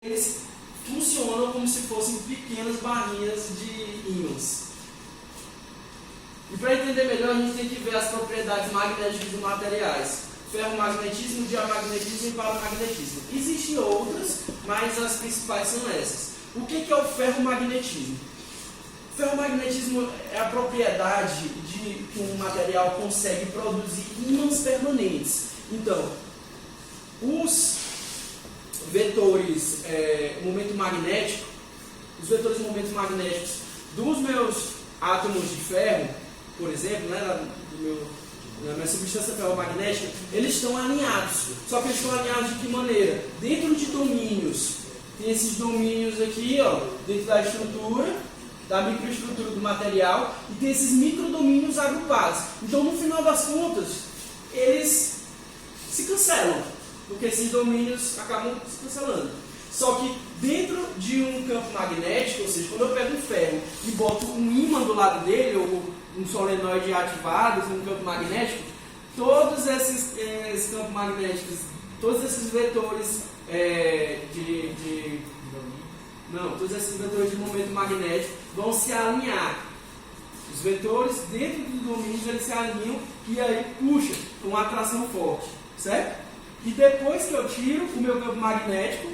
eles funcionam como se fossem pequenas barrinhas de ímãs. E para entender melhor, a gente tem que ver as propriedades magnéticas dos materiais: ferromagnetismo, diamagnetismo e paramagnetismo. Existem outras, mas as principais são essas. O que é o ferromagnetismo? O ferromagnetismo é a propriedade de que um material consegue produzir ímãs permanentes. Então, os vetores momento magnético, os vetores de momentos magnéticos dos meus átomos de ferro, por exemplo, né, na minha substância ferromagnética, eles estão alinhados. Só que eles estão alinhados de que maneira? Dentro de domínios. Tem esses domínios aqui, ó, dentro da estrutura, da microestrutura do material, e tem esses microdomínios agrupados. Então, no final das contas, eles se cancelam, porque esses domínios acabam se cancelando. Só que dentro de um campo magnético, ou seja, quando eu pego um ferro e boto um ímã do lado dele, ou um solenoide ativado com um campo magnético, todos esses campos magnéticos, todos esses vetores todos esses vetores de momento magnético vão se alinhar. Os vetores dentro dos domínios eles se alinham e aí puxa com uma atração forte, certo? E depois que eu tiro o meu campo magnético,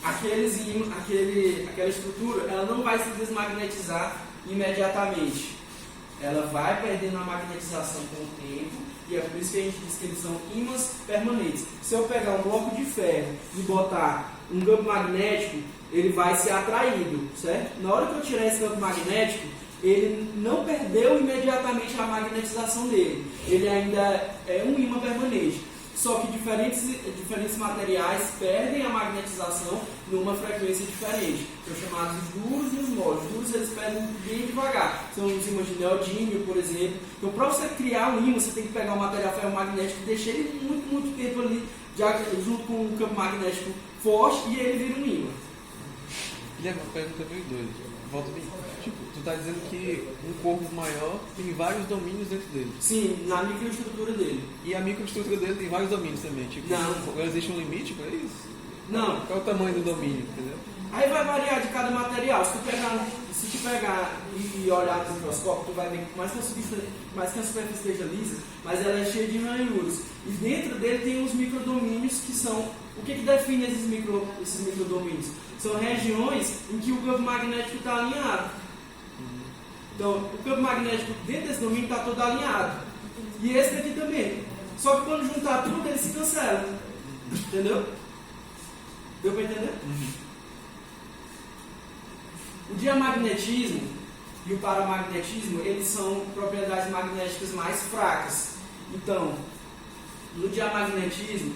aquela estrutura ela não vai se desmagnetizar imediatamente. Ela vai perdendo a magnetização com o tempo, e é por isso que a gente diz que eles são ímãs permanentes. Se eu pegar um bloco de ferro e botar um campo magnético, ele vai ser atraído, certo? Na hora que eu tirar esse campo magnético, ele não perdeu imediatamente a magnetização dele. Ele ainda é um ímã permanente. Só que diferentes materiais perdem a magnetização numa frequência diferente. São chamados de duros e os moles. Os duros eles perdem bem devagar. São os ímãs de neodímio, por exemplo. Então, para você criar um ímã, você tem que pegar um material ferromagnético e deixar ele muito tempo ali, junto com um campo magnético forte, e ele vira um ímã. Guilherme, uma pergunta meio doida. Volta bem. Tipo, tu está dizendo que um corpo maior tem vários domínios dentro dele. Sim, na microestrutura dele. E a microestrutura dele tem vários domínios também. Tipo, não existe um limite para isso? Não. Qual é o tamanho do domínio, entendeu? Aí vai variar de cada material. Se tu pegar e olhar no microscópio, tu vai ver que mais que a superfície esteja lisa, mas ela é cheia de ranhuras. E dentro dele tem os microdomínios que são... O que define esses microdomínios? São regiões em que o campo magnético está alinhado. Então, o campo magnético dentro desse domínio está todo alinhado. E esse daqui também. Só que quando juntar tudo, ele se cancela. Entendeu? Deu para entender? O diamagnetismo e o paramagnetismo, eles são propriedades magnéticas mais fracas. Então, no diamagnetismo,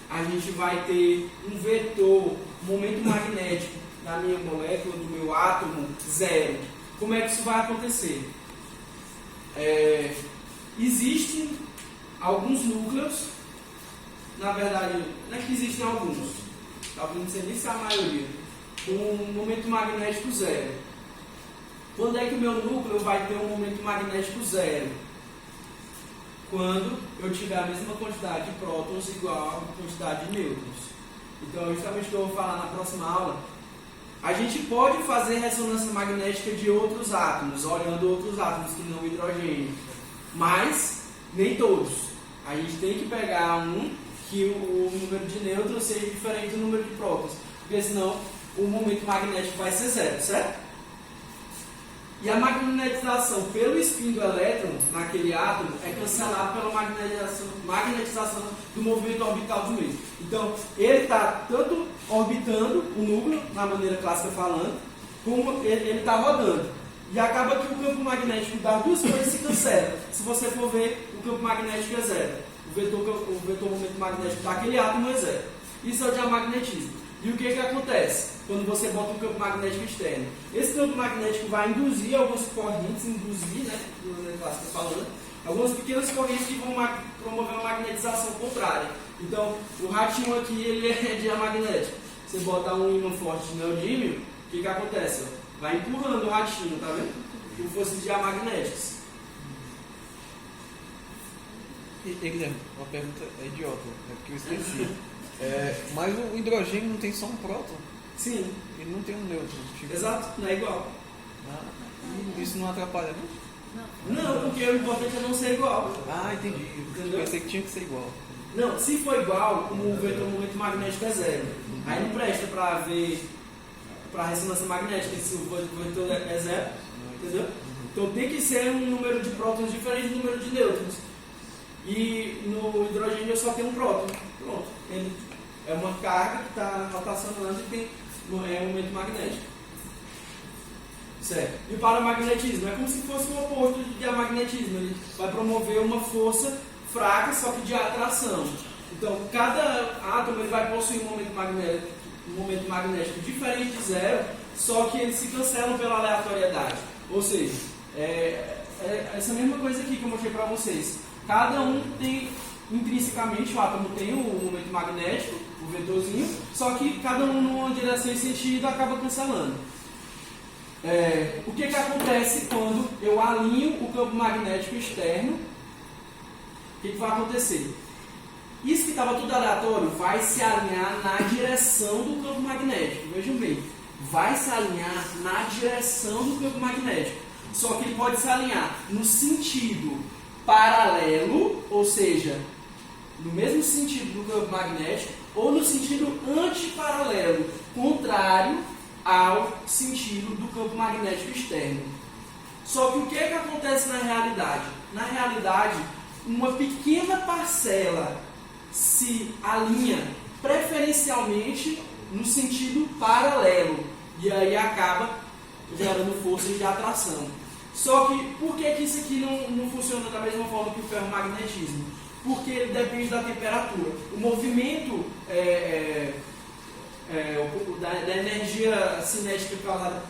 a gente vai ter um vetor, momento magnético da minha molécula, do meu átomo, zero. Como é que isso vai acontecer? Existem alguns núcleos, na verdade, não é que existem alguns, talvez não sei nem se é a maioria, com um momento magnético zero. Quando é que o meu núcleo vai ter um momento magnético zero? Quando eu tiver a mesma quantidade de prótons igual a quantidade de nêutrons. Então, justamente o que eu vou falar na próxima aula, a gente pode fazer ressonância magnética de outros átomos, olhando outros átomos que não o hidrogênio, mas nem todos. A gente tem que pegar um que o número de nêutrons seja diferente do número de prótons, porque senão o momento magnético vai ser zero, certo? E a magnetização pelo spin do elétron naquele átomo é cancelada pela magnetização do movimento orbital do mesmo. Então, ele está tanto orbitando o núcleo, na maneira clássica falando, como ele está rodando. E acaba que o campo magnético das duas coisas se cancela. Se você for ver, o campo magnético é zero. O vetor momento magnético daquele átomo é zero. Isso é o diamagnetismo. E o que acontece quando você bota um campo magnético externo? Esse campo magnético vai induzir algumas correntes, né, falando, algumas pequenas correntes que vão promover uma magnetização contrária. Então, o ratinho aqui ele é diamagnético. Você bota um ímã forte de neodímio, o que acontece? Vai empurrando o ratinho, tá vendo? Como se fossem diamagnéticos. E Guilherme, uma pergunta idiota, porque eu esqueci. Mas o hidrogênio não tem só um próton? Sim, Ele não tem um nêutron. Tipo, exato, não é igual. Isso não atrapalha, não? Não, porque o importante é não ser igual. Entendi. Entendeu? Pensei que tinha que ser igual. Não, se for igual, o momento magnético é zero. Aí não presta para ver, para ressonância magnética, se o vetor é zero. Entendeu? Então tem que ser um número de prótons diferente do número de nêutrons. E no hidrogênio eu só tenho um próton. Pronto. Ele é uma carga que está rotacionando e tem um momento magnético. Certo. E o paramagnetismo é como se fosse o oposto de diamagnetismo. Ele vai promover uma força fraca, só que de atração. Então, cada átomo ele vai possuir um momento magnético diferente de zero, só que eles se cancelam pela aleatoriedade. Ou seja, essa mesma coisa aqui que eu mostrei para vocês. Cada um tem, intrinsecamente, o átomo tem um momento magnético, o vetorzinho, só que cada um numa direção e sentido acaba cancelando. O que acontece quando eu alinho o campo magnético externo? O que vai acontecer? Isso que estava tudo aleatório vai se alinhar na direção do campo magnético. Vejam bem, vai se alinhar na direção do campo magnético. Só que ele pode se alinhar no sentido paralelo, ou seja, no mesmo sentido do campo magnético, ou no sentido antiparalelo, contrário ao sentido do campo magnético externo. Só que o que acontece na realidade? Na realidade, uma pequena parcela se alinha preferencialmente no sentido paralelo e aí acaba gerando forças de atração. Só que por que isso aqui não funciona da mesma forma que o ferromagnetismo? Porque ele depende da temperatura. O movimento da energia cinética causada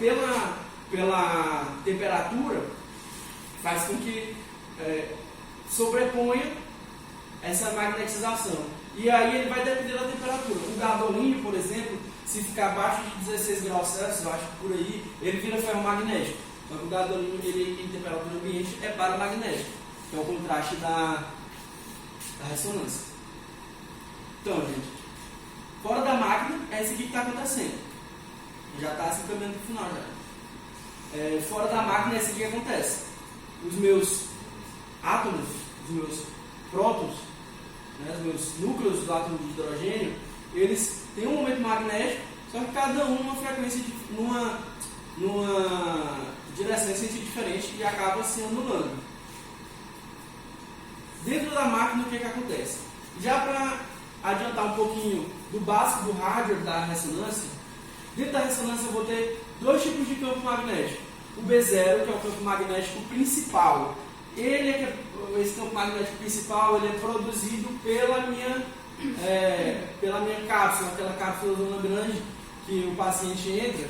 pela temperatura faz com que sobreponha essa magnetização. E aí ele vai depender da temperatura. O gadolínio, por exemplo, se ficar abaixo de 16 graus Celsius, eu acho que por aí, ele vira ferromagnético. Só que o gadolínio, ele em temperatura ambiente, é paramagnético, que é o contraste da ressonância. Então, gente, fora da máquina, é isso aqui que está acontecendo. Já está se caminhando para o final já. Fora da máquina, é isso aqui que acontece. Os meus átomos, os meus prótons, né, os meus núcleos do átomo de hidrogênio, eles têm um momento magnético, só que cada um numa frequência, numa direção e sentido diferente e acaba se anulando. Dentro da máquina, o que acontece? Já para adiantar um pouquinho do básico do hardware da ressonância, dentro da ressonância eu vou ter dois tipos de campo magnético. O B0, que é o campo magnético principal. Esse campo magnético principal ele é produzido pela minha cápsula, aquela cápsula zona grande que o paciente entra.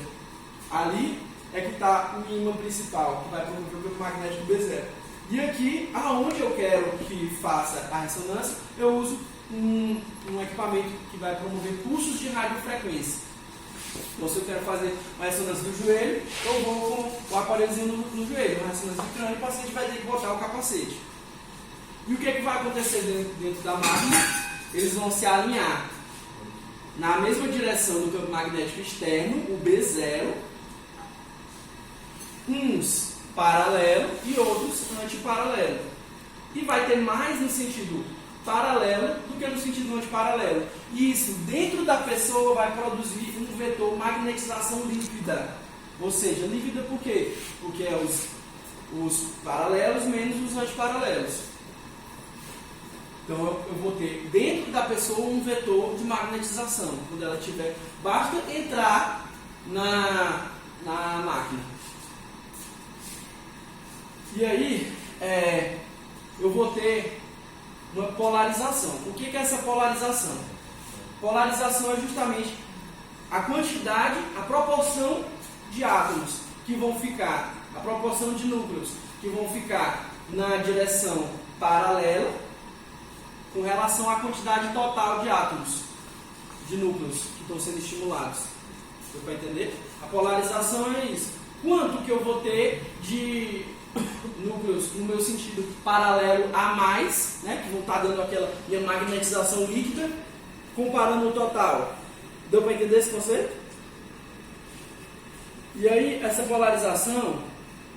Ali é que está o ímã principal, que vai promover o campo magnético B0. E aqui, aonde eu quero que faça a ressonância, eu uso um equipamento que vai promover pulsos de radiofrequência. Então, se eu quero fazer uma ressonância do joelho, eu vou com o aparelhozinho no joelho, uma ressonância do crânio, o paciente vai ter que botar o capacete. E o que vai acontecer dentro da máquina? Eles vão se alinhar na mesma direção do campo magnético externo, o B0, uns paralelo e outros antiparalelo. E vai ter mais no sentido paralelo do que no sentido antiparalelo. E isso, dentro da pessoa, vai produzir um vetor magnetização líquida. Ou seja, líquida por quê? Porque é os paralelos menos os antiparalelos. Então eu vou ter dentro da pessoa um vetor de magnetização. Quando ela tiver, basta entrar na máquina. E aí, eu vou ter uma polarização. O que é essa polarização? Polarização é justamente a quantidade, a proporção de átomos que vão ficar, a proporção de núcleos que vão ficar na direção paralela com relação à quantidade total de átomos, de núcleos que estão sendo estimulados. Deu para entender? A polarização é isso. Quanto que eu vou ter de núcleos no meu sentido paralelo a mais, né, que vão estar dando aquela minha magnetização líquida, comparando o total. Deu para entender esse conceito? E aí, essa polarização,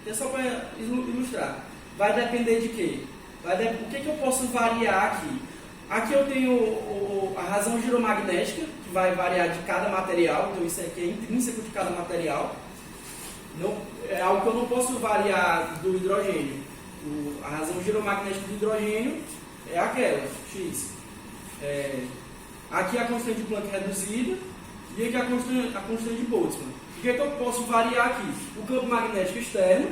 é só para ilustrar, vai depender de quê? O que eu posso variar aqui? Aqui eu tenho a razão giromagnética, que vai variar de cada material, então isso aqui é intrínseco de cada material. Não, é algo que eu não posso variar do hidrogênio. A razão giromagnética do hidrogênio é aquela, X. Aqui a constante de Planck reduzida e aqui a constante de Boltzmann. O que eu posso variar aqui? O campo magnético externo,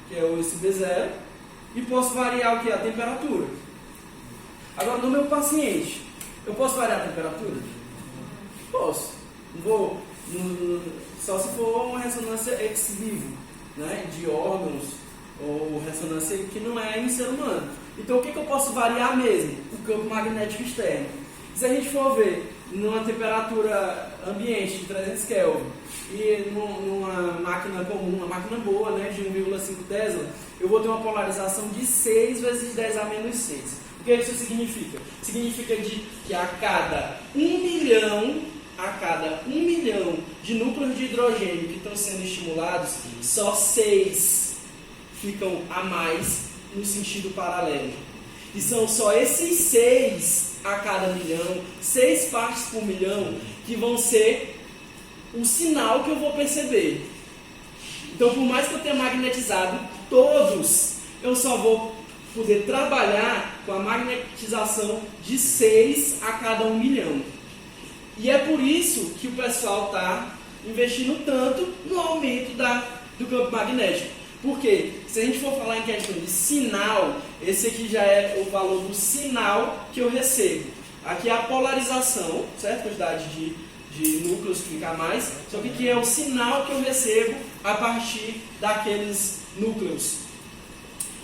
que é esse B0, e posso variar o que? A temperatura. Agora, no meu paciente, eu posso variar a temperatura? Posso. Não vou, só se for uma ressonância ex vivo, né, de órgãos, ou ressonância que não é em ser humano. Então, o que eu posso variar mesmo? O campo magnético externo. Se a gente for ver numa temperatura ambiente de 300 Kelvin e numa máquina comum, uma máquina boa, né, de 1,5 Tesla, eu vou ter uma polarização de 6 vezes 10 a menos 6. O que isso significa? Significa que a cada 1 milhão de núcleos de hidrogênio que estão sendo estimulados, só 6 ficam a mais no sentido paralelo. E são só esses 6 a cada milhão, 6 partes por milhão, que vão ser o sinal que eu vou perceber. Então, por mais que eu tenha magnetizado todos, eu só vou poder trabalhar com a magnetização de 6 a cada 1 milhão. E é por isso que o pessoal está investindo tanto no aumento do campo magnético. Porque se a gente for falar em questão de sinal, esse aqui já é o valor do sinal que eu recebo. Aqui é a polarização, certo? Quantidade de núcleos que fica mais, só que aqui é o sinal que eu recebo a partir daqueles núcleos.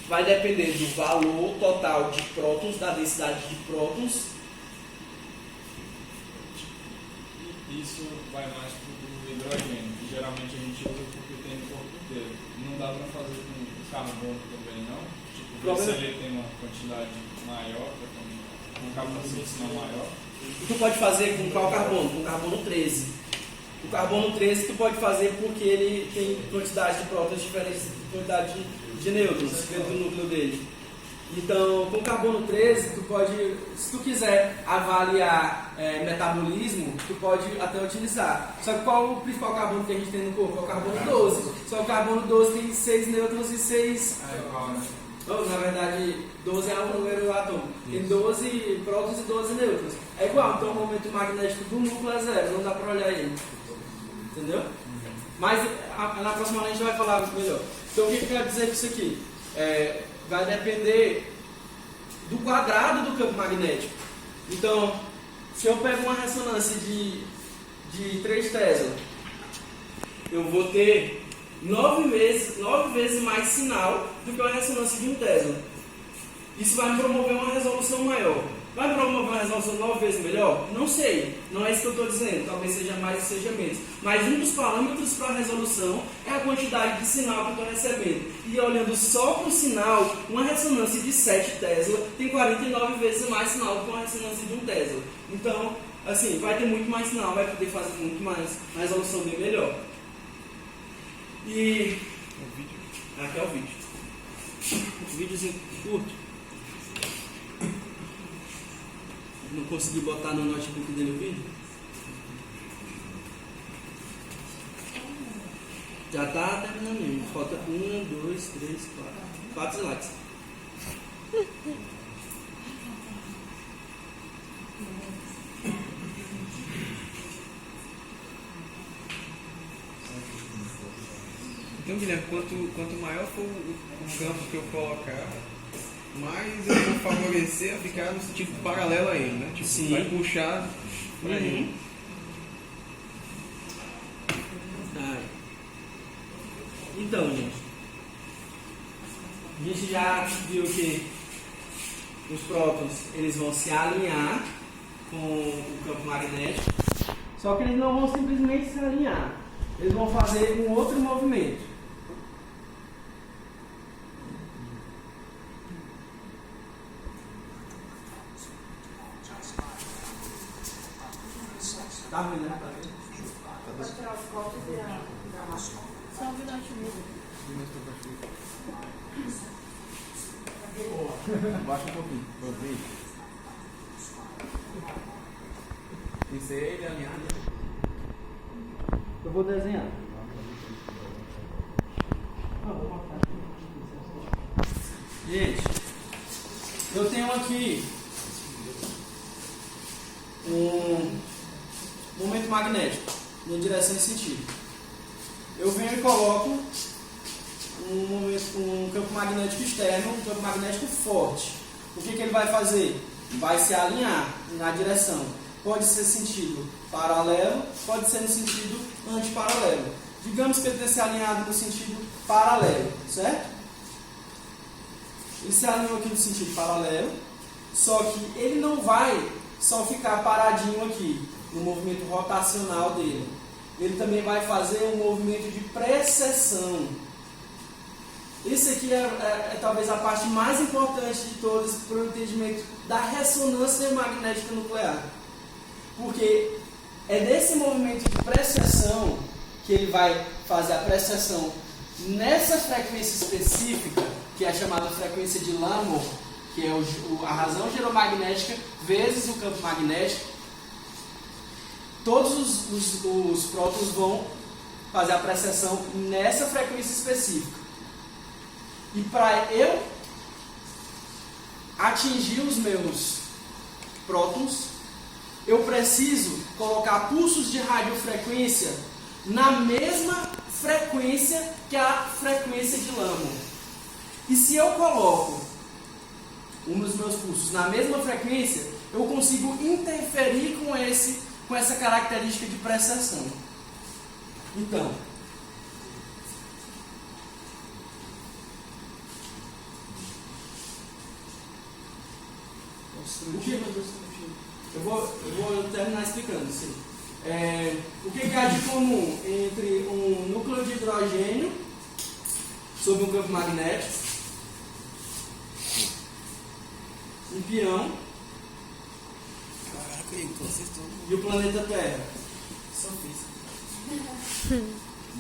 Vai depender do valor total de prótons, da densidade de prótons. Isso vai mais para o hidrogênio, que geralmente a gente usa porque tem no corpo inteiro. Não dá para fazer com carbono também, não? Tipo, se ele tem uma quantidade maior, um carbono maior. Tu pode fazer com qual carbono? Com carbono 13. O carbono 13 tu pode fazer porque ele tem quantidade de prótons diferentes de quantidade de nêutrons dentro do núcleo dele. Então, com carbono 13, tu pode, se tu quiser avaliar metabolismo, tu pode até utilizar. Só que qual o principal carbono que a gente tem no corpo? É o carbono 12. Só que o carbono 12 tem 6 nêutrons e 6... na verdade, 12 é o número atômico. Tem 12 prótons e 12 nêutrons. É igual, então o momento magnético do núcleo é 0, não dá pra olhar ele. Entendeu? Mas na próxima aula a gente vai falar melhor. Então o que eu quero dizer com isso aqui? Vai depender do quadrado do campo magnético. Então, se eu pego uma ressonância de 3 Tesla, eu vou ter 9 vezes mais sinal do que uma ressonância de 1 Tesla. Isso vai me promover uma resolução maior. Vai promover uma resolução 9 vezes melhor? Não sei. Não é isso que eu estou dizendo. Talvez seja mais ou seja menos. Mas um dos parâmetros para a resolução é a quantidade de sinal que eu estou recebendo. E olhando só para o sinal, uma ressonância de 7 Tesla tem 49 vezes mais sinal do que uma ressonância de 1 Tesla. Então, assim, vai ter muito mais sinal, vai poder fazer muito mais, uma resolução bem melhor. E... aqui é o vídeo. Vídeozinho curto. Não consegui botar no notebook dele o vídeo. Já tá terminando mesmo. Falta 1, 2, 3, 4 slides. Então, Guilherme, quanto maior for o campo que eu colocar, mais eu vou favorecer a ficar no sentido paralelo a ele, né? Tipo, sim, vai puxar pra ele. Então, gente, a gente já viu que os prótons eles vão se alinhar com o campo magnético, só que eles não vão simplesmente se alinhar, eles vão fazer um outro movimento. voz corta e vira dramática. Só um minuto mesmo. Baixa um pouquinho, pra ouvir. Tem que ser ele alinhado. Eu vou desenhar. Gente, eu tenho aqui um momento magnético em direção e sentido. Eu venho e coloco um campo magnético externo, um campo magnético forte. O que ele vai fazer? Vai se alinhar na direção. Pode ser sentido paralelo, pode ser no sentido antiparalelo. Digamos que ele tenha se alinhado no sentido paralelo, certo? Ele se alinhou aqui no sentido paralelo, só que ele não vai só ficar paradinho aqui, no movimento rotacional dele. Ele também vai fazer um movimento de precessão. Esse aqui é talvez a parte mais importante de todas para o entendimento da ressonância magnética nuclear. Porque é desse movimento de precessão que ele vai fazer a precessão nessa frequência específica, que é a chamada frequência de Larmor, que é a razão geromagnética vezes o campo magnético. Todos os prótons vão fazer a precessão nessa frequência específica. E para eu atingir os meus prótons, eu preciso colocar pulsos de radiofrequência na mesma frequência que a frequência de Larmor. E se eu coloco um dos meus pulsos na mesma frequência, eu consigo interferir com essa característica de precessão. Então, eu vou terminar explicando. Sim. O que há de comum entre um núcleo de hidrogênio sob um campo magnético, um peão e o planeta Terra? Só física.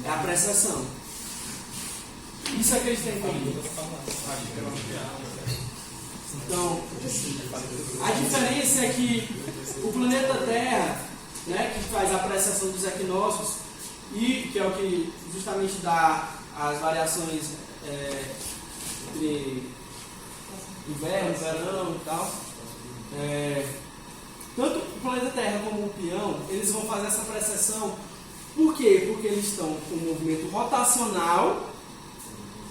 É a precessão. Isso é que eles têm em comum. Então, a diferença é que o planeta Terra, né, que faz a precessão dos equinócios, e que é o que justamente dá as variações entre inverno, verão e tal, tanto o planeta Terra como o peão, eles vão fazer essa precessão. Por quê? Porque eles estão com um movimento rotacional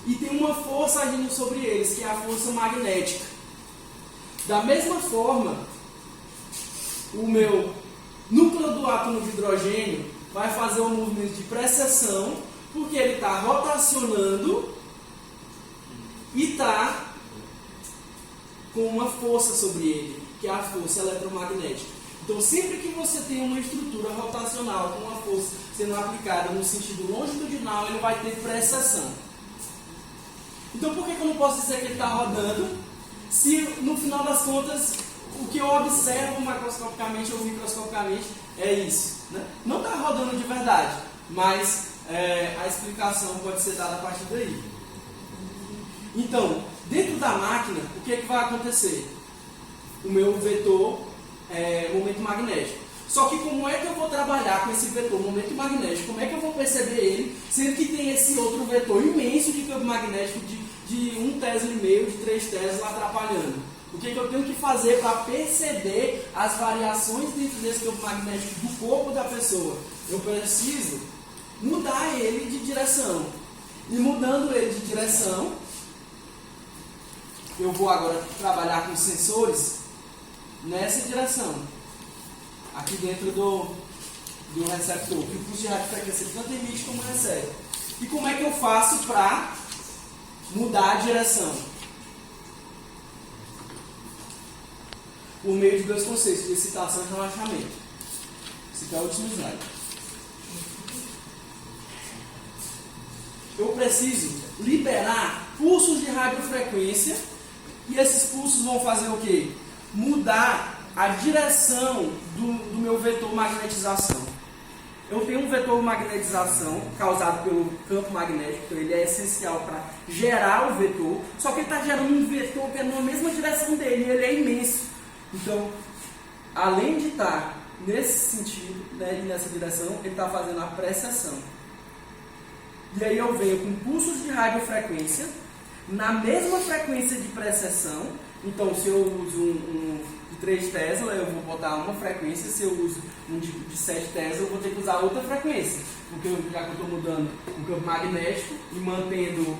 e tem uma força agindo sobre eles, que é a força magnética. Da mesma forma, o meu núcleo do átomo de hidrogênio vai fazer um movimento de precessão, porque ele está rotacionando e está com uma força sobre ele, que é a força eletromagnética. Então, sempre que você tem uma estrutura rotacional com uma força sendo aplicada no sentido longitudinal, ele vai ter precessão. Então, por que eu não posso dizer que ele está rodando, se no final das contas o que eu observo macroscopicamente ou microscopicamente é isso, né? Não está rodando de verdade, mas a explicação pode ser dada a partir daí. Então, dentro da máquina, o que vai acontecer? O meu vetor momento magnético. Só que como é que eu vou trabalhar com esse vetor momento magnético? Como é que eu vou perceber ele, sendo que tem esse outro vetor imenso de campo magnético de 1 Tesla e meio, de 3 Tesla atrapalhando? O que eu tenho que fazer para perceber as variações dentro desse campo magnético do corpo da pessoa? Eu preciso mudar ele de direção. E mudando ele de direção, eu vou agora trabalhar com sensores nessa direção. Aqui dentro do receptor, que o pulso de radiofrequência tanto emite como recebe. E como é que eu faço para mudar a direção? Por meio de dois conceitos, de excitação e relaxamento. Esse aqui é o último slide. Eu preciso liberar pulsos de radiofrequência, e esses pulsos vão fazer o quê? Mudar a direção do meu vetor magnetização. eu tenho um vetor magnetização causado pelo campo magnético, então ele é essencial para gerar o vetor, só que ele está gerando um vetor que é na mesma direção dele, e ele é imenso. Então, além de estar nesse sentido, né, e nessa direção, ele está fazendo a precessão. E aí eu venho com pulsos de radiofrequência, na mesma frequência de precessão. Então, se eu uso um de 3 Tesla, eu vou botar uma frequência. Se eu uso um de 7 Tesla, eu vou ter que usar outra frequência. Porque já que eu estou mudando o campo magnético e mantendo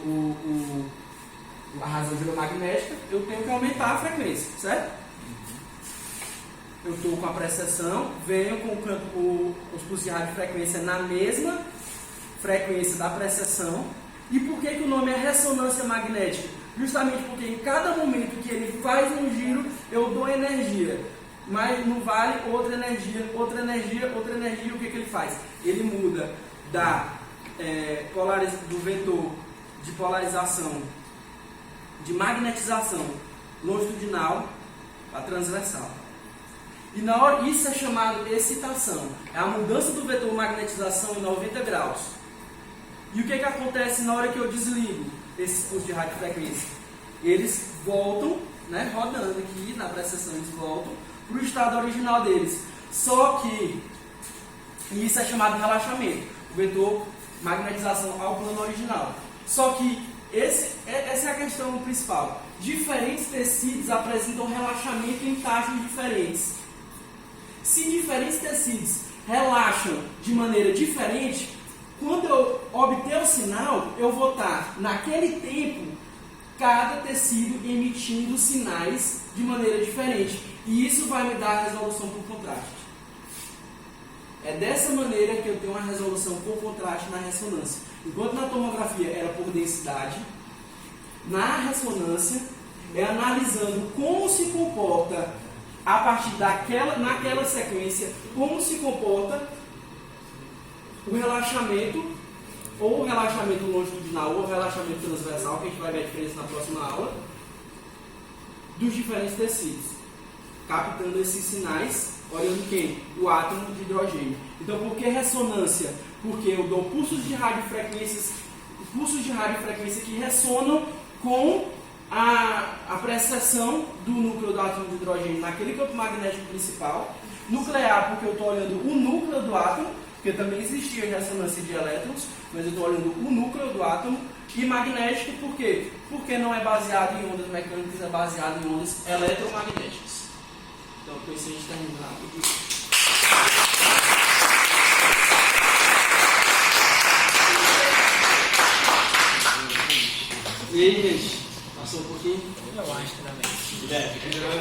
a razão geomagnética, eu tenho que aumentar a frequência, certo? Eu estou com a precessão, venho com o campo, os pulsos de radiofrequência na mesma frequência da precessão. E por que o nome é ressonância magnética? Justamente porque em cada momento que ele faz um giro, eu dou energia. Mas não vale outra energia, outra energia, outra energia. O que ele faz? Ele muda do vetor de polarização, de magnetização longitudinal para transversal. E na hora, isso é chamado de excitação. É a mudança do vetor magnetização em 90 graus. E o que acontece na hora que eu desligo esses pulsos de radiofrequência? Eles voltam, né, rodando aqui na precessão, eles voltam para o estado original deles. Só que isso é chamado de relaxamento, o vetor magnetização ao plano original. Só que essa é a questão principal. Diferentes tecidos apresentam relaxamento em taxas diferentes. Se diferentes tecidos relaxam de maneira diferente, quando eu obter o sinal, eu vou estar, naquele tempo, cada tecido emitindo sinais de maneira diferente. E isso vai me dar a resolução por contraste. É dessa maneira que eu tenho uma resolução por contraste na ressonância. Enquanto na tomografia era por densidade, na ressonância é analisando como se comporta, a partir naquela sequência, como se comporta o relaxamento, ou o relaxamento longitudinal, ou o relaxamento transversal, que a gente vai ver a diferença na próxima aula, dos diferentes tecidos, captando esses sinais, olhando quem? O átomo de hidrogênio. Então, por que ressonância? Porque eu dou pulsos de radiofrequência que ressonam com a precessão do núcleo do átomo de hidrogênio naquele campo magnético principal. Nuclear, porque eu estou olhando o núcleo do átomo, porque também existia ressonância de elétrons, mas eu estou olhando o núcleo do átomo. E magnético, por quê? Porque não é baseado em ondas mecânicas, é baseado em ondas eletromagnéticas. Então, com isso a gente termina rapidinho. E aí, gente? Passou um pouquinho? Eu acho também.